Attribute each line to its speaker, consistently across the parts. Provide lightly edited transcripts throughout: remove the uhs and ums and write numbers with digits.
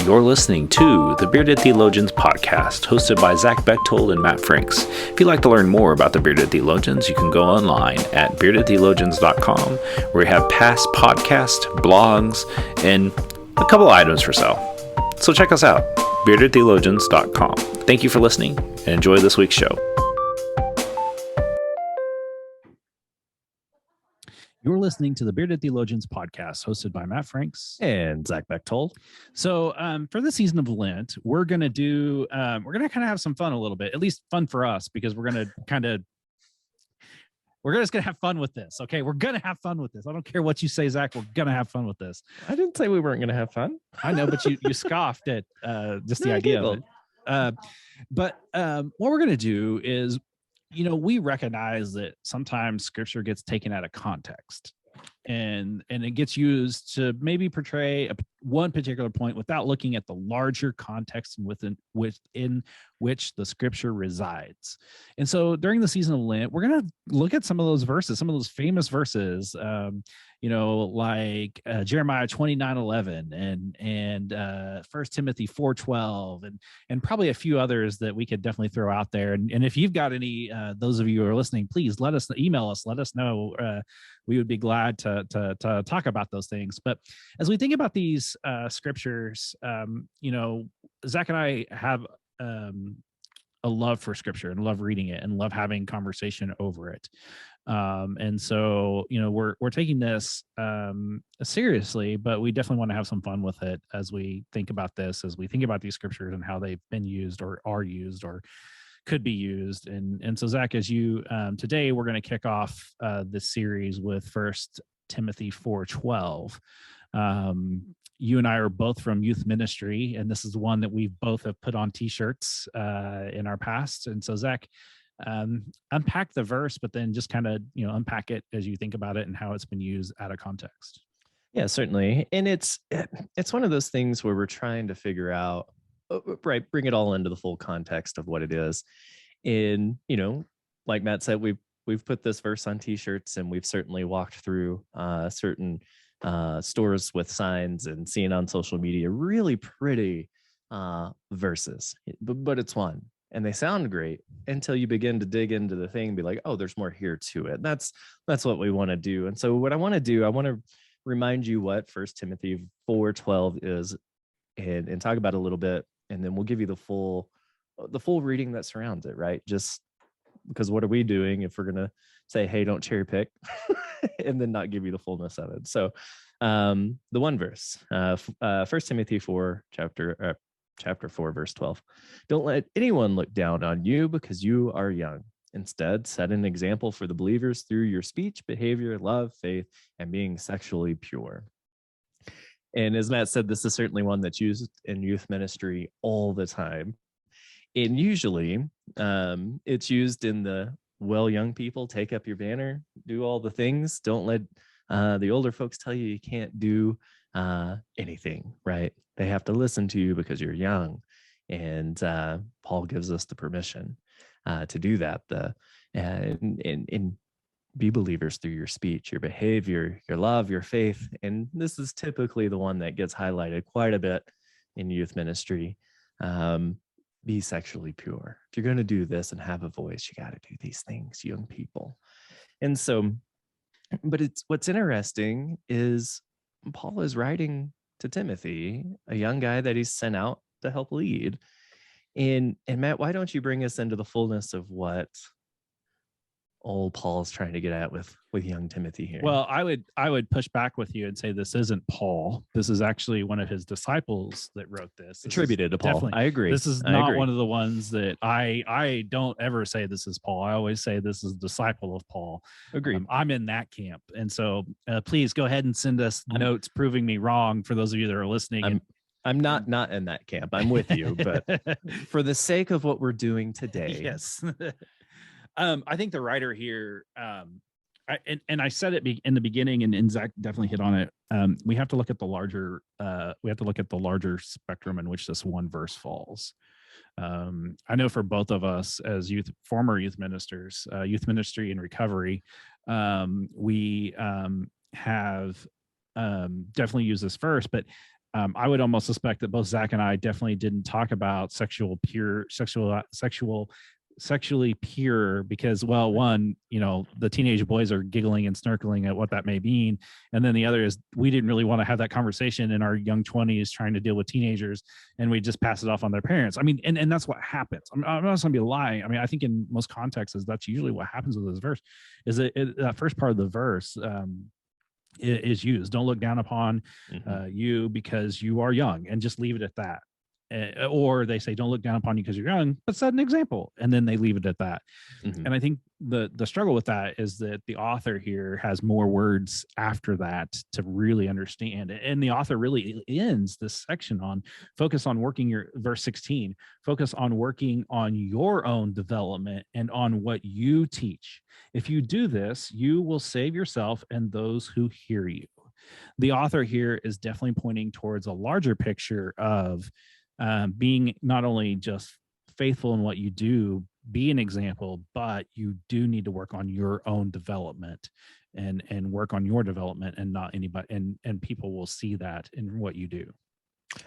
Speaker 1: You're listening to the Bearded Theologians podcast, hosted by Zach Bechtold and Matt Franks. If you'd like to learn more about the Bearded Theologians, you can go online at beardedtheologians.com, where we have past podcasts, blogs, and a couple items for sale. So check us out, beardedtheologians.com. Thank you for listening, and enjoy this week's show.
Speaker 2: You're listening to the Bearded Theologians podcast, hosted by Matt Franks
Speaker 3: and Zach Bechtold.
Speaker 2: So, for the season of Lent, we're gonna do kind of have some fun a little bit, at least fun for us, because we're just gonna have fun with this. Okay, we're gonna have fun with this. I don't care what you say, Zach. We're gonna have fun with this.
Speaker 3: I didn't say we weren't gonna have fun.
Speaker 2: I know, but you scoffed at just the idea of it. But what we're gonna do is, we recognize that sometimes scripture gets taken out of context and it gets used to maybe portray one particular point without looking at the larger context within which the scripture resides. And so during the season of Lent, we're going to look at some of those verses, some of those famous verses, like Jeremiah 29:11 and 1 Timothy 4:12 and probably a few others that we could definitely throw out there. And if you've got any, those of you who are listening, please email us, let us know. We would be glad to talk about those things. But as we think about these scriptures, Zach and I have a love for scripture and love reading it and love having conversation over it. And so, we're taking this seriously, but we definitely want to have some fun with it as we think about this, as we think about these scriptures and how they've been used or are used or could be used. And so, Zach, as you today, we're going to kick off this series with 1 Timothy 4:12. You and I are both from youth ministry, and this is one that we both have put on t-shirts in our past. And so, Zach, unpack the verse, but then just kind of, unpack it as you think about it and how it's been used out of context.
Speaker 3: Yeah, certainly. And it's one of those things where we're trying to figure out, right, bring it all into the full context of what it is. And, like Matt said, we've put this verse on t-shirts, and we've certainly walked through certain stores with signs and seeing on social media really pretty verses, but it's one, and they sound great until you begin to dig into the thing and be like, oh, there's more here to it. That's what we want to do. And so what I want to do, I want to remind you what 1 Timothy 4:12 is and talk about it a little bit, and then we'll give you the full reading that surrounds it, right? Just because what are we doing if we're going to say, hey, don't cherry pick and then not give you the fullness of it? So the one verse, 1 Timothy 4, chapter 4, verse 12. Don't let anyone look down on you because you are young. Instead, set an example for the believers through your speech, behavior, love, faith, and being sexually pure. And as Matt said, this is certainly one that's used in youth ministry all the time. And usually it's used in the, well, young people, take up your banner, do all the things. Don't let the older folks tell you can't do anything, right? They have to listen to you because you're young. And Paul gives us the permission to do that. And be believers through your speech, your behavior, your love, your faith. And this is typically the one that gets highlighted quite a bit in youth ministry. Be sexually pure. If you're going to do this and have a voice, you got to do these things, young people. And so, but what's interesting is Paul is writing to Timothy, a young guy that he's sent out to help lead. And Matt, why don't you bring us into the fullness of what old Paul's trying to get at with young Timothy here?
Speaker 2: Well, I would push back with you and say this isn't Paul. This is actually one of his disciples that wrote this.
Speaker 3: Attributed to Paul.
Speaker 2: Definitely.
Speaker 3: I agree.
Speaker 2: This is not one of the ones that I don't ever say this is Paul. I always say this is a disciple of Paul.
Speaker 3: Agreed.
Speaker 2: I'm in that camp. And so please go ahead and send us notes proving me wrong for those of you that are listening.
Speaker 3: I'm not in that camp. I'm with you, but for the sake of what we're doing today.
Speaker 2: Yes. I think the writer here, I said it in the beginning, and Zach definitely hit on it. We have to look at the larger. We have to look at the larger spectrum in which this one verse falls. I know for both of us as former youth ministers, youth ministry and recovery, we have definitely used this verse, but I would almost suspect that both Zach and I definitely didn't talk about sexually pure because, well, one, the teenage boys are giggling and snarkling at what that may mean. And then the other is we didn't really want to have that conversation in our young 20s trying to deal with teenagers, and we just pass it off on their parents. I mean, and that's what happens. I'm not going to be lying. I mean, I think in most contexts, that's usually what happens with this verse is that first part of the verse, is used. Don't look down upon you because you are young, and just leave it at that. Or they say, don't look down upon you because you're young, but set an example, and then they leave it at that. And I think the struggle with that is that the author here has more words after that to really understand it. And the author really ends this section on focus on working your verse 16, focus on working on your own development and on what you teach. If you do this, you will save yourself and those who hear you. The author here is definitely pointing towards a larger picture of being not only just faithful in what you do, be an example, but you do need to work on your own development and work on your development, and not anybody, and people will see that in what you do.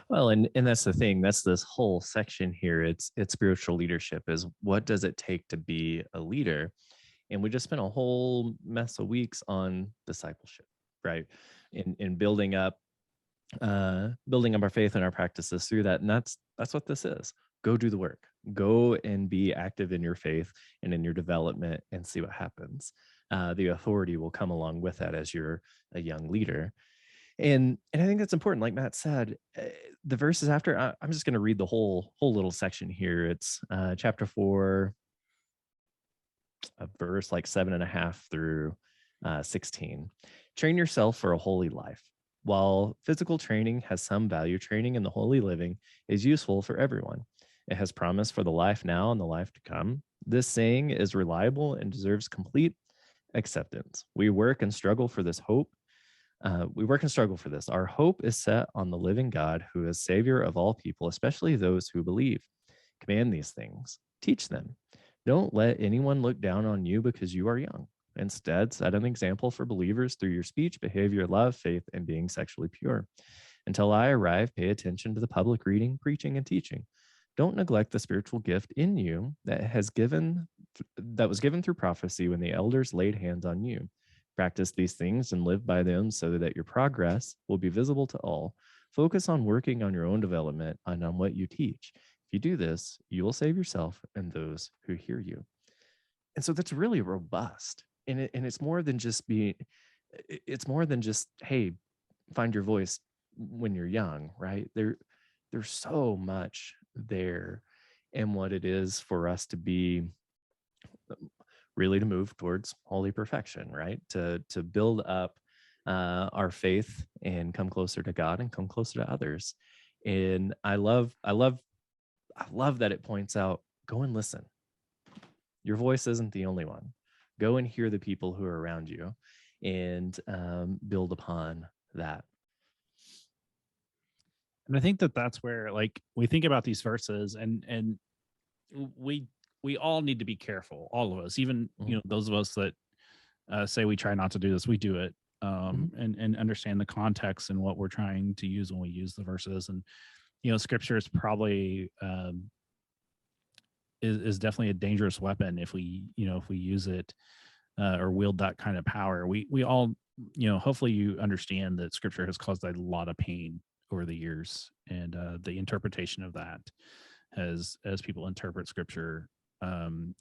Speaker 3: Well, and that's the thing. That's this whole section here. It's spiritual leadership is what does it take to be a leader? And we just spent a whole mess of weeks on discipleship, right? In building up our faith and our practices through that. And that's what this is. Go do the work. Go and be active in your faith and in your development and see what happens. The authority will come along with that as you're a young leader. And I think that's important. Like Matt said, the verses after, I'm just going to read the whole little section here. It's chapter 4, verse like 7.5 through 16. Train yourself for a holy life. While physical training has some value, training in the holy living is useful for everyone. It has promise for the life now and the life to come. This saying is reliable and deserves complete acceptance. We work and struggle for this hope. Our hope is set on the living God, who is Savior of all people, especially those who believe. Command these things. Teach them. Don't let anyone look down on you because you are young. Instead, set an example for believers through your speech, behavior, love, faith, and being sexually pure. Until I arrive, pay attention to the public reading, preaching, and teaching. Don't neglect the spiritual gift in you that was given through prophecy when the elders laid hands on you. Practice these things and live by them so that your progress will be visible to all. Focus on working on your own development and on what you teach. If you do this, you will save yourself and those who hear you. And so that's really robust. And it's more than just hey, find your voice when you're young, right? There's so much there in what it is for us to be really to move towards holy perfection, right? To build up our faith and come closer to God and come closer to others. And I love that it points out, go and listen. Your voice isn't the only one. Go and hear the people who are around you and build upon that.
Speaker 2: And I think that's where, like, we think about these verses and we all need to be careful, all of us, even, those of us that say we try not to do this, we do it, and understand the context and what we're trying to use when we use the verses. And, scripture is probably, is definitely a dangerous weapon if we use it or wield that kind of power. We all, hopefully you understand that scripture has caused a lot of pain over the years, and the interpretation of that as people interpret scripture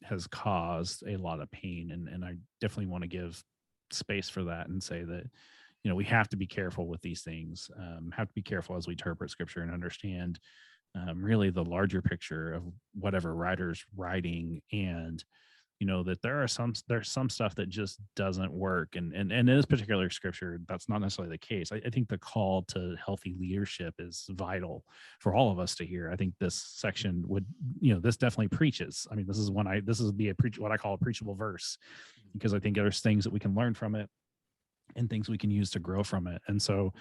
Speaker 2: has caused a lot of pain. And I definitely want to give space for that and say that, we have to be careful with these things, have to be careful as we interpret scripture and understand really the larger picture of whatever writer's writing, and that there's some stuff that just doesn't work, and in this particular scripture that's not necessarily the case. I think the call to healthy leadership is vital for all of us to hear. I think this section would, this definitely preaches. I mean, this would be what I call a preachable verse, because I think there's things that we can learn from it and things we can use to grow from it. And so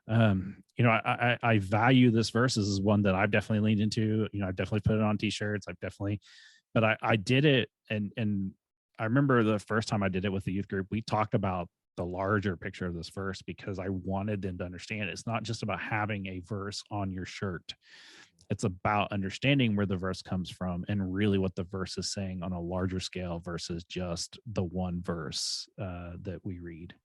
Speaker 2: I value this verse as one that I've definitely leaned into. I've definitely put it on t-shirts. But I did it. And I remember the first time I did it with the youth group, we talked about the larger picture of this verse, because I wanted them to understand it's not just about having a verse on your shirt. It's about understanding where the verse comes from and really what the verse is saying on a larger scale versus just the one verse that we read.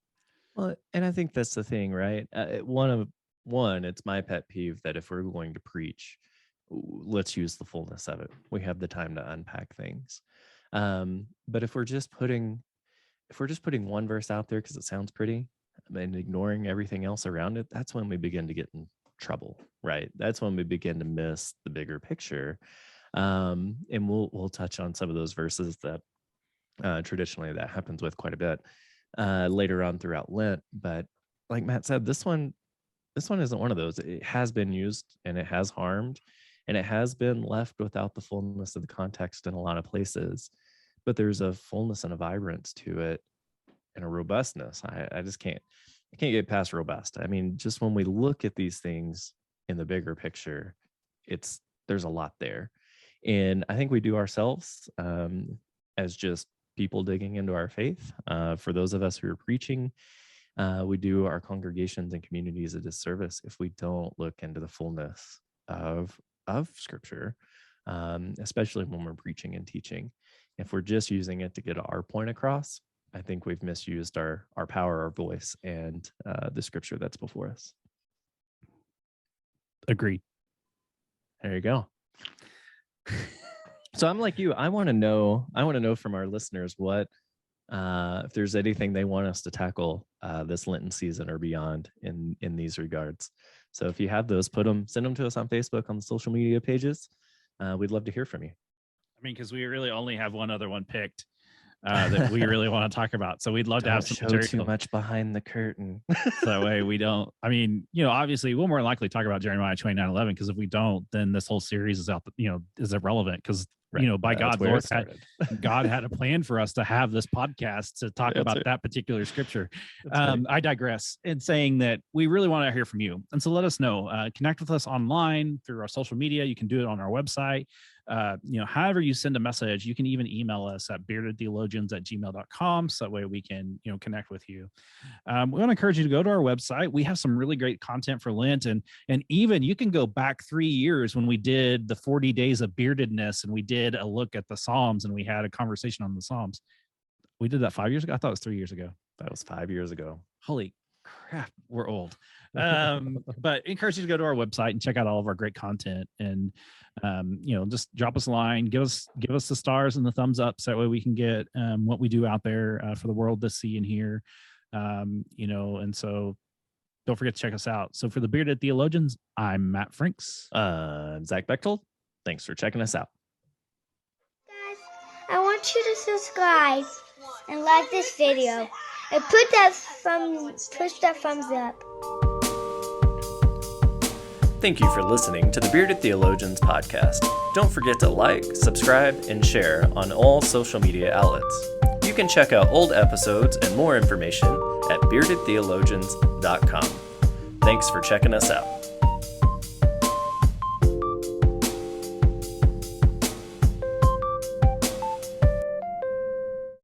Speaker 3: Well, and I think that's the thing, right? It's my pet peeve that if we're going to preach, let's use the fullness of it. We have the time to unpack things. But if we're just putting one verse out there because it sounds pretty and ignoring everything else around it, that's when we begin to get in trouble, right? That's when we begin to miss the bigger picture. And we'll touch on some of those verses that traditionally that happens with quite a bit later on throughout Lent. But like Matt said, this one isn't one of those. It has been used and it has harmed, and it has been left without the fullness of the context in a lot of places. But there's a fullness and a vibrance to it and a robustness. I can't get past robust. I mean, just when we look at these things in the bigger picture, there's a lot there. And I think we do ourselves as just people digging into our faith. For those of us who are preaching, we do our congregations and communities a disservice if we don't look into the fullness of Scripture, especially when we're preaching and teaching. If we're just using it to get our point across, I think we've misused our power, our voice, and the Scripture that's before us.
Speaker 2: Agreed.
Speaker 3: There you go. So I'm like you. I want to know from our listeners what if there's anything they want us to tackle this Lenten season or beyond in these regards. So if you have those, send them to us on Facebook, on the social media pages. We'd love to hear from you.
Speaker 2: I mean, because we really only have one other one picked that we really want to talk about. So we'd love to have some material.
Speaker 3: Too much behind the curtain.
Speaker 2: So that way we don't, I mean, obviously we'll more likely talk about Jeremiah 29:11, because if we don't, then this whole series is is irrelevant, because by God, Lord God had a plan for us to have this podcast to talk about that particular scripture. I digress in saying that we really want to hear from you. And so let us know, connect with us online through our social media. You can do it on our website. However you send a message, you can even email us at beardedtheologians@gmail.com. So that way we can, connect with you. We want to encourage you to go to our website. We have some really great content for Lent, and even you can go back 3 years when we did the 40 days of beardedness, and we did a look at the Psalms, and we had a conversation on the Psalms. We did that 5 years ago. I thought it was 3 years ago.
Speaker 3: That was 5 years ago.
Speaker 2: Holy crap, we're old. But encourage you to go to our website and check out all of our great content, and just drop us a line, give us the stars and the thumbs up, so that way we can get what we do out there for the world to see and hear. And so don't forget to check us out. So for the Bearded Theologians, I'm Matt Franks.
Speaker 3: I'm Zach Bechtold. Thanks for checking us out.
Speaker 4: Guys, I want you to subscribe and like this video and push that thumbs up.
Speaker 3: Thank you for listening to the Bearded Theologians podcast. Don't forget to like, subscribe, and share on all social media outlets. You can check out old episodes and more information at beardedtheologians.com. Thanks for checking us out.